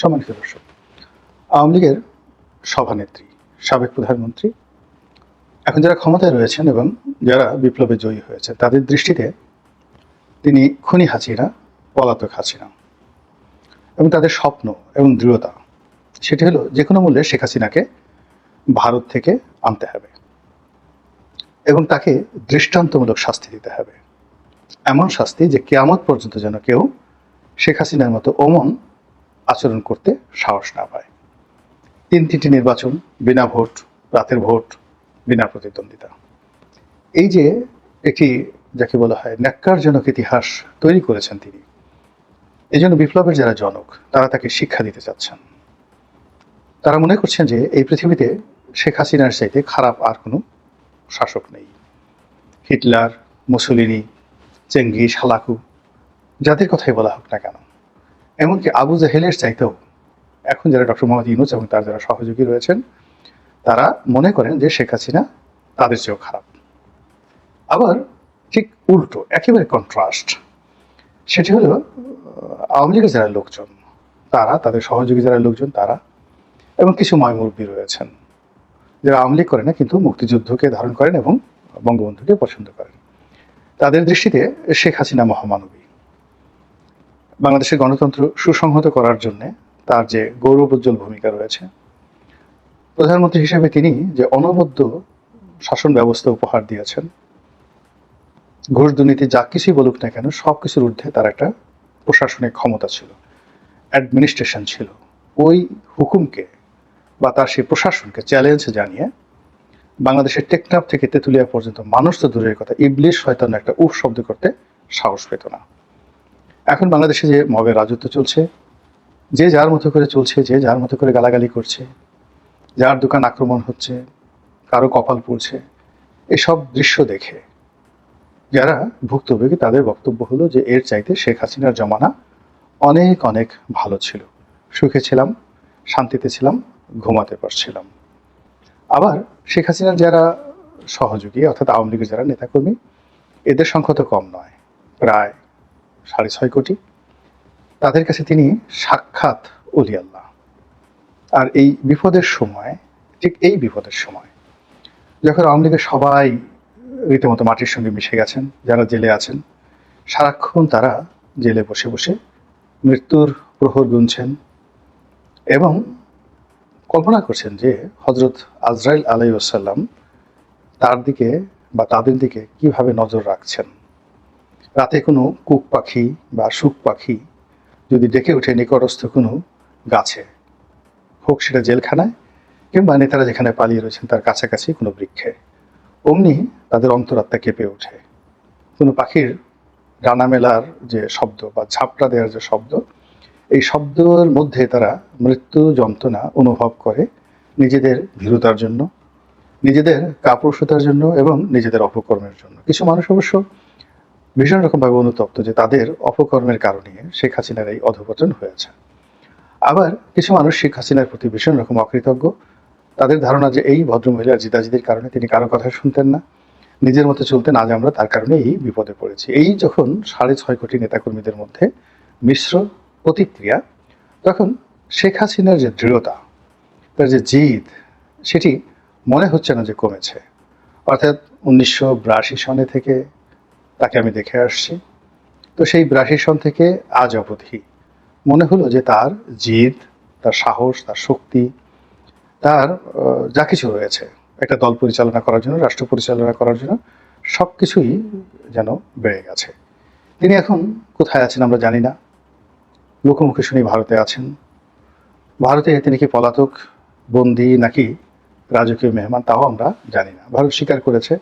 সম্মানিত দর্শক, আওয়ামী লীগের সভানেত্রী, সাবেক প্রধানমন্ত্রী, এখন যারা ক্ষমতায় রয়েছেন এবং যারা বিপ্লবে জয়ী হয়েছে, তাদের দৃষ্টিতে তিনি খুনি হাসিনা, পলাতক হাসিনা। এবং তাদের স্বপ্ন এবং দৃঢ়তা সেটি হলো যে কোনো মূল্যে শেখ হাসিনাকে ভারত থেকে আনতে হবে এবং তাকে দৃষ্টান্তমূলক শাস্তি দিতে হবে, এমন শাস্তি যে কিয়ামত পর্যন্ত যেন কেউ শেখ হাসিনার মতো অমন আচরণ করতে সাহস না পায়। 3টি নির্বাচন, বিনা ভোট, রাতের ভোট, বিনা প্রতিদ্বন্দ্বিতা, এই যে একটি যাকে বলা হয় ন্যাক্কারজনক ইতিহাস তৈরি করেছেন তিনি। এই জন্য বিপ্লবের যারা জনক তারা তাকে শিক্ষা দিতে চাচ্ছেন। তারা মনে করছেন যে এই পৃথিবীতে শেখ হাসিনার চাইতে খারাপ আর কোনো শাসক নেই। হিটলার, মুসোলিনি, চেঙ্গিস, হালাকু, যাদের কথাই বলা হোক না কেন, এমনকি আবু জাহেলের চাইতেও এখন যারা ডক্টর মোহাম্মদ ইউনূস এবং তার যারা সহযোগী রয়েছেন তারা মনে করেন যে শেখ হাসিনা তাদের চেয়েও খারাপ। আবার ঠিক উল্টো, একেবারে কন্ট্রাস্ট, সেটি হলো আওয়ামী লীগের যারা লোকজন তারা, তাদের সহযোগী যারা লোকজন তারা, এবং কিছু ময়মুরব্বী রয়েছেন যারা আওয়ামী লীগ করে না কিন্তু মুক্তিযুদ্ধকে ধারণ করেন এবং বঙ্গবন্ধুকে পছন্দ করেন। তাদের দৃষ্টিতে শেখ হাসিনা মহামানবী। বাংলাদেশের গণতন্ত্র সুসংহত করার জন্য তার যে গৌরবোজ্জ্বল ভূমিকা রয়েছে, প্রধানমন্ত্রী হিসেবে তিনি যে অনবদ্য শাসন ব্যবস্থা উপহার দিয়েছেন, ঘুষ দুর্নীতি যা কিছুই বলুক না কেন সব কিছুর ঊর্ধ্বে তার একটা প্রশাসনিক ক্ষমতা ছিল, অ্যাডমিনিস্ট্রেশন ছিল। ওই হুকুমকে বা তার সেই প্রশাসনকে চ্যালেঞ্জ জানিয়ে বাংলাদেশের টেকনাফ থেকে তেঁতুলিয়া পর্যন্ত মানুষ তো দূরের কথা, ইবলিশ শয়তান একটা উফ শব্দ করতে সাহস পেত না। এখন বাংলাদেশে যে মবের রাজত্ব চলছে, যে যার মতো করে চলছে, যে যার মতো করে গালাগালি করছে, যার দোকান আক্রমণ হচ্ছে, কারো কপাল পুড়ছে, এসব দৃশ্য দেখে যারা ভুক্তভোগী তাদের বক্তব্য হলো যে এর চাইতে শেখ হাসিনার জমানা অনেক অনেক ভালো ছিল, সুখে ছিলাম, শান্তিতে ছিলাম, ঘুমাতে পারছিলাম। আবার শেখ হাসিনার যারা সহযোগী অর্থাৎ আওয়ামী লীগের যারা নেতাকর্মী, এদের সংখ্যা তো কম নয়, প্রায় 6.5 কোটি। তাদের কাছে তিনি সাক্ষাৎ অলি আল্লাহ। আর এই বিপদের সময়, ঠিক এই বিপদের সময় যখন আওয়ামী লীগের সবাই রীতিমতো মাটির সঙ্গে মিশে গেছেন, যারা জেলে আছেন সারাক্ষণ তারা জেলে বসে বসে মৃত্যুর প্রহর গুনছেন এবং কল্পনা করছেন যে হজরত আজরাইল আলাইহিসসালাম তার দিকে বা তাদের দিকে কিভাবে নজর রাখছেন। রাতে কোনো কুক পাখি বা শুক পাখি যদি ডেকে ওঠে নিকটস্থ কোনো গাছে, হোক সেটা জেলখানায় কিংবা নেতারা যেখানে পালিয়ে রয়েছেন তার কাছাকাছি কোনো বৃক্ষে, অমনি তাদের অন্তরাত্মা কেঁপে ওঠে। কোনো পাখির ডানা মেলার যে শব্দ বা ঝাপটা দেওয়ার যে শব্দ, এই শব্দের মধ্যে তারা মৃত্যু যন্ত্রণা অনুভব করে নিজেদের ভীরুতার জন্য, নিজেদের কাপুরুষতার জন্য এবং নিজেদের অপকর্মের জন্য। কিছু মানুষ অবশ্য ভীষণ রকমভাবে অনুতপ্ত যে তাদের অপকর্মের কারণে শেখ হাসিনার এই অধঃপতন হয়েছে। আবার কিছু মানুষ শেখ হাসিনার প্রতি ভীষণ রকম অকৃতজ্ঞ। তাদের ধারণা যে এই ভদ্রমহিলার জিদাজিদির কারণে তিনি কারো কথা শুনতেন না, নিজের মতো চলতেন, আজ আমরা তার কারণে এই বিপদে পড়েছি। এই যখন 6.5 কোটি নেতাকর্মীদের মধ্যে মিশ্র প্রতিক্রিয়া, তখন শেখ হাসিনার যে দৃঢ়তা, তার যে জিদ, সেটি মনে হচ্ছে না যে কমেছে। অর্থাৎ 1982 সনে থেকে তাকে আমি দেখে আসছি, তো সেই 82 সন থেকে আজ অবধি মনে হলো যে তার জিদ, তার সাহস, তার শক্তি, তার যা কিছু রয়েছে একটা দল পরিচালনা করার জন্য, রাষ্ট্র পরিচালনা করার জন্য, সব কিছুই যেন বেড়ে গেছে। তিনি এখন কোথায় আছেন আমরা জানি না। লোকমুখে শুনি ভারতে আছেন। ভারতে তিনি কি পলাতক, বন্দী নাকি রাজকীয় মেহমান তাও আমরা জানি না। ভারত স্বীকার করেছে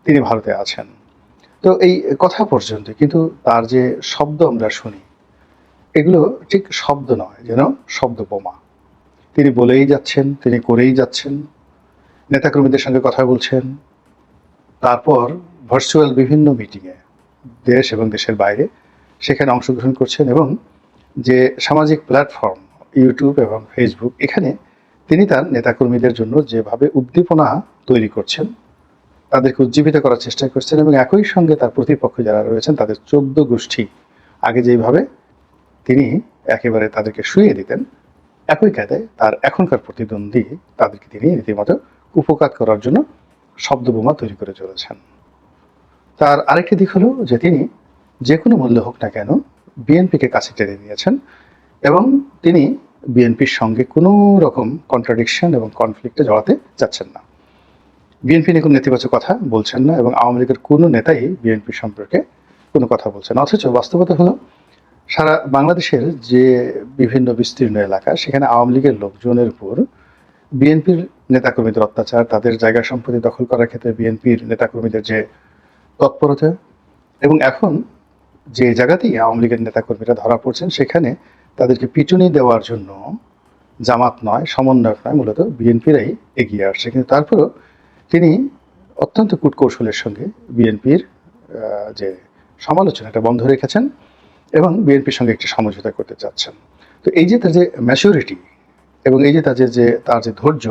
তিনি ভারতে আছেন। তো এই কথা পর্যন্ত, কিন্তু তার যে শব্দ আমরা শুনি এগুলো ঠিক শব্দ নয়, যেন শব্দ বোমা। তিনি বলেই যাচ্ছেন, তিনি করেই যাচ্ছেন, নেতাকর্মীদের সঙ্গে কথা বলছেন, তারপর ভার্চুয়াল বিভিন্ন মিটিংয়ে দেশ এবং দেশের বাইরে সেখানে অংশগ্রহণ করছেন, এবং যে সামাজিক প্ল্যাটফর্ম ইউটিউব এবং ফেসবুক, এখানে তিনি তার নেতাকর্মীদের জন্য যেভাবে উদ্দীপনা তৈরি করছেন, তাদেরকে উজ্জীবিত করার চেষ্টা করছেন, এবং একই সঙ্গে তার প্রতিপক্ষ যারা রয়েছেন তাদের 14 গোষ্ঠী আগে যেভাবে তিনি একেবারে তাদেরকে শুইয়ে দিতেন, একই কায়দায় তার এখনকার প্রতিদ্বন্দ্বী তাদেরকে তিনি রীতিমতো উপকার করার জন্য শব্দবোমা তৈরি করে চলেছেন। তার আরেকটি দিক হলো যে তিনি যে কোনো মূল্য হোক না কেন বিএনপিকে কাছে টেনে নিয়েছেন এবং তিনি বিএনপির সঙ্গে কোনো রকম কন্ট্রাডিকশন এবং কনফ্লিক্টে জড়াতে যাচ্ছেন না। বিএনপি নিয়ে কোনো নেতিবাচক কথা বলছেন না এবং আওয়ামী লীগের কোনো নেতাই বিএনপি সম্পর্কে কোনো কথা বলছেন না। অথচ বাস্তবতা হলো সারা বাংলাদেশের যে বিভিন্ন বিস্তীর্ণ এলাকা, সেখানে আওয়ামী লীগের লোকজনের উপর বিএনপির নেতাকর্মীদের অত্যাচার, তাদের জায়গা সম্পত্তি দখল করার ক্ষেত্রে বিএনপির নেতাকর্মীদের যে তৎপরতা, এবং এখন যে জায়গাতেই আওয়ামী লীগের নেতাকর্মীরা ধরা পড়ছেন সেখানে তাদেরকে পিটুনি দেওয়ার জন্য জামাত নয়, সমন্বয়ক নয়, মূলত বিএনপিরাই এগিয়ে আসছে। কিন্তু তারপরেও তিনি অত্যন্ত কূটকৌশলের সঙ্গে বিএনপির যে সমালোচনা এটা বন্ধ রেখেছেন এবং বিএনপির সঙ্গে একটি সমঝোতা করতে চাচ্ছেন। তো এই যে তার যে ম্যাচুরিটি এবং এই যে তার যে ধৈর্য,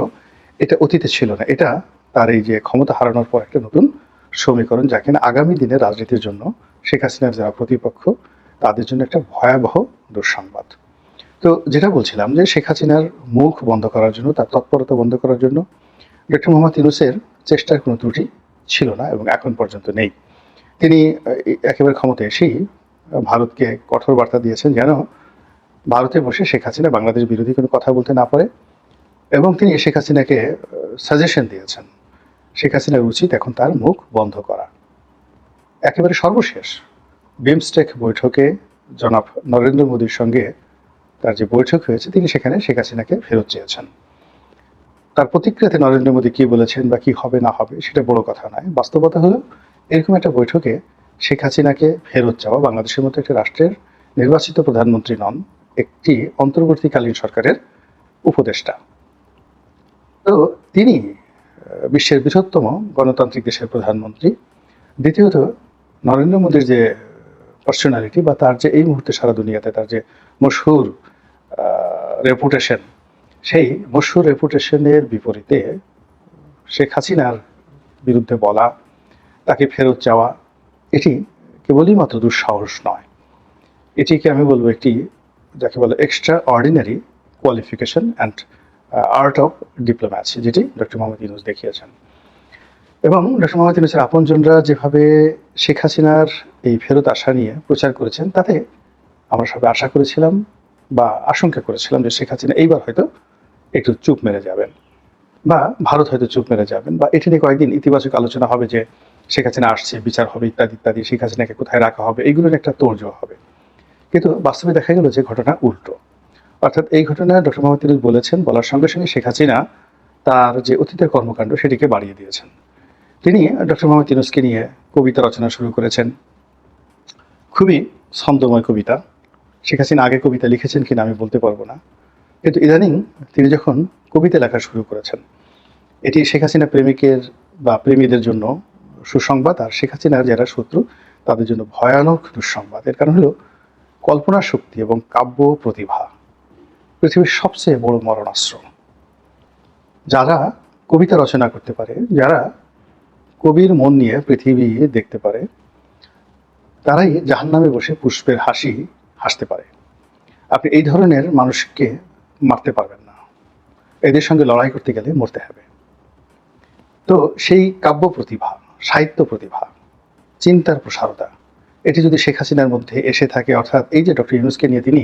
এটা অতীতে ছিল না। এটা তার এই যে ক্ষমতা হারানোর পর একটা নতুন সমীকরণ, যা কিনা আগামী দিনে রাজনীতির জন্য শেখ হাসিনার যারা প্রতিপক্ষ তাদের জন্য একটা ভয়াবহ দুঃসংবাদ। তো যেটা বলছিলাম যে শেখ হাসিনার মুখ বন্ধ করার জন্য, তার তৎপরতা বন্ধ করার জন্য ডক্টর মোহাম্মদ ইউনূসের চেষ্টার কোনো ত্রুটি ছিল না এবং এখন পর্যন্ত নেই। তিনি একেবারে ক্ষমতায় এসেই ভারতকে কঠোর বার্তা দিয়েছেন যেন ভারতে বসে শেখ হাসিনা বাংলাদেশ বিরোধী কোনো কথা বলতে না পারে, এবং তিনি শেখ হাসিনাকে সাজেশন দিয়েছেন শেখ হাসিনার উচিত এখন তার মুখ বন্ধ করা। একেবারে সর্বশেষ বিমস্টেক বৈঠকে জনাব নরেন্দ্র মোদীর সঙ্গে তার যে বৈঠক হয়েছে, তিনি সেখানে শেখ হাসিনাকে ফেরত চেয়েছেন। তার প্রতিক্রিয়াতে নরেন্দ্র মোদী কি বলেছেন বা কি হবে না হবে সেটা বড় কথা নয়। বাস্তবতা হলো এরকম একটা বৈঠকে শেখ হাসিনাকে ফেরত যাওয়া, বাংলাদেশের মতো একটি রাষ্ট্রের নির্বাচিত প্রধানমন্ত্রী নন, একটি অন্তর্বর্তীকালীন সরকারের উপদেষ্টা। তো তিনি বিশ্বের বৃহত্তম গণতান্ত্রিক দেশের প্রধানমন্ত্রী। দ্বিতীয়ত নরেন্দ্র মোদীর যে পার্সোনালিটি বা তার যে এই মুহূর্তে সারা দুনিয়াতে তার যে মশহুর রেপুটেশন, সেই মশহুর রেপুটেশনের বিপরীতে শেখ হাসিনার বিরুদ্ধে বলা, তাকে ফেরত যাওয়া, এটি কেবলই মাত্র দুঃসাহস নয়, এটিকে আমি বলবো একটি যাকে বলে extra ordinary qualification and art of diplomacy, যেটি ডক্টর মোহাম্মদ ইউনূস দেখিয়েছেন। এবং ডক্টর মোহাম্মদ ইউনূসের আপনজনরা যেভাবে শেখ হাসিনার এই ফেরত আসা নিয়ে প্রচার করেছেন, তাতে আমরা সবাই আশা করেছিলাম বা আশঙ্কা করেছিলাম যে শেখ হাসিনা এইবার হয়তো একটু চুপ মেরে যাবেন বা ভারত হয়তো চুপ মেরে যাবেন, বা এটি নিয়ে কয়েকদিন ইতিবাচক আলোচনা হবে যে শেখ হাসিনা আসছে, বিচার হবে, ইত্যাদি ইত্যাদি, শেখ হাসিনাকে কোথায় রাখা হবে, এইগুলোর একটা তোড়জোড় হবে। কিন্তু বাস্তবে দেখা গেল যে ঘটনা উল্টো। অর্থাৎ এই ঘটনা ডক্টর মোহাম্মদ ইউনূস বলেছেন, বলার সঙ্গে সঙ্গে শেখ হাসিনা তার যে অতীতের কর্মকাণ্ড সেটিকে বাড়িয়ে দিয়েছেন। তিনি ডক্টর মোহাম্মদ ইউনূসকে নিয়ে কবিতা রচনা শুরু করেছেন, খুবই ছন্দময় কবিতা। শেখ হাসিনা আগে কবিতা লিখেছেন কিনা আমি বলতে পারবো না, কিন্তু ইদানিং তিনি যখন কবিতা লেখা শুরু করেছেন, এটি শেখ হাসিনা প্রেমিকের বা প্রেমীদের জন্য সুসংবাদ, আর শেখ হাসিনার যারা শত্রু তাদের জন্য ভয়ানক দুঃসংবাদ। এর কারণ হলো কল্পনা শক্তি এবং কাব্য প্রতিভা পৃথিবীর সবচেয়ে বড় মরণাস্ত্র। যারা কবিতা রচনা করতে পারে, যারা কবির মন নিয়ে পৃথিবী দেখতে পারে, তারাই জাহান্নামে বসে পুষ্পের হাসি হাসতে পারে। আপনি এই ধরনের মানুষকে মারতে পারবেন না, এদের সঙ্গে লড়াই করতে গেলে মরতে হবে। তো সেই কাব্য প্রতিভা, সাহিত্য প্রতিভা, চিন্তার প্রসারতা, এটি যদি শেখ হাসিনার মধ্যে এসে থাকে, অর্থাৎ এই যে ডক্টর ইউনূসকে নিয়ে তিনি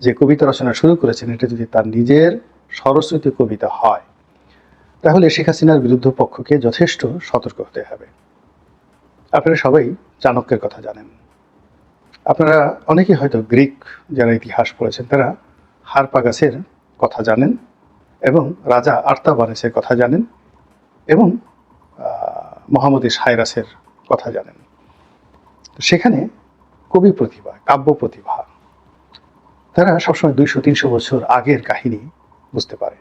যে কবিতা রচনা শুরু করেছেন, এটা যদি তার নিজের স্বরচিত কবিতা হয়, তাহলে শেখ হাসিনার বিরুদ্ধ পক্ষকে যথেষ্ট সতর্ক হতে হবে। আপনারা সবাই চাণক্যের কথা জানেন, আপনারা অনেকে হয়তো গ্রিক যারা ইতিহাস পড়েছেন তারা হারপাগাসের কথা জানেন এবং রাজা আর্তাবানেসের কথা জানেন এবং মোহাম্মদ সাইরাসের কথা জানেন। সেখানে কবি প্রতিভা, কাব্য প্রতিভা, তারা সবসময় 200-300 বছর আগের কাহিনী বুঝতে পারে,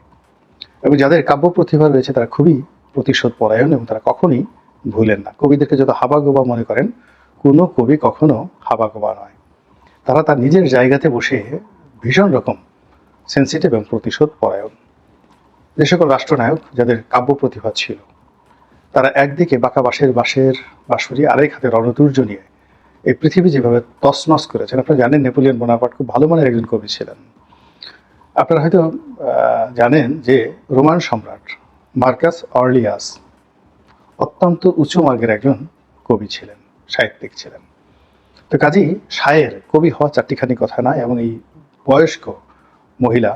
এবং যাদের কাব্য প্রতিভা রয়েছে তারা খুবই প্রতিশোধ পরায়ণ এবং তারা কখনোই ভুলেন না। কবিদেরকে যত হাবাগোবা মনে করেন, কোনো কবি কখনো হাবাগোবা নয়। তারা তার নিজের জায়গাতে বসে ভীষণ রকম সেন্সিটিভ এবং প্রতিশোধ পরায়ণ। যে সকল রাষ্ট্রনায়ক যাদের কাব্য প্রতিভা ছিল, তারা একদিকে বাঁকা বাঁশের বাঁশুরি, আরেক হাতে রণতুর্য নিয়ে এই পৃথিবী যেভাবে তছনছ করেছেন। আপনারা জানেন নেপোলিয়ন বোনাপার্ট খুব ভালো মানের একজন কবি ছিলেন। আপনারা হয়তো জানেন যে রোমান সম্রাট মার্কাস অর্লিয়াস অত্যন্ত উঁচু মার্গের একজন কবি ছিলেন, সাহিত্যিক ছিলেন। তো কাজী শায়ের কবি হওয়া চারটিখানি কথা না, এবং এই বয়স্ক মহিলা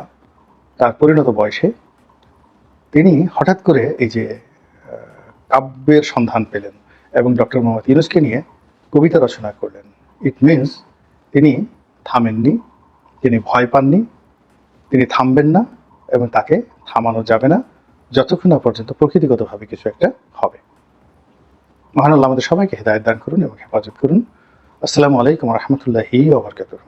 তার পরিণত বয়সে তিনি হঠাৎ করে এই যে কাব্যের সন্ধান পেলেন এবং ডক্টর মোহাম্মদ ইউনূসকে নিয়ে কবিতা রচনা করলেন। ইট মিনস তিনি থামেননি, তিনি ভয় পাননি, তিনি থামবেন না, এবং তাকে থামানো যাবে না যতক্ষণ না পর্যন্ত প্রকৃতিগতভাবে কিছু একটা হবে। মহান আল্লাহ আমাদের সবাইকে হেদায়েত দান করুন এবং হেফাজত করুন। আসসালামু আলাইকুম ওয়া রাহমাতুল্লাহি ওয়া বারাকাতুহু।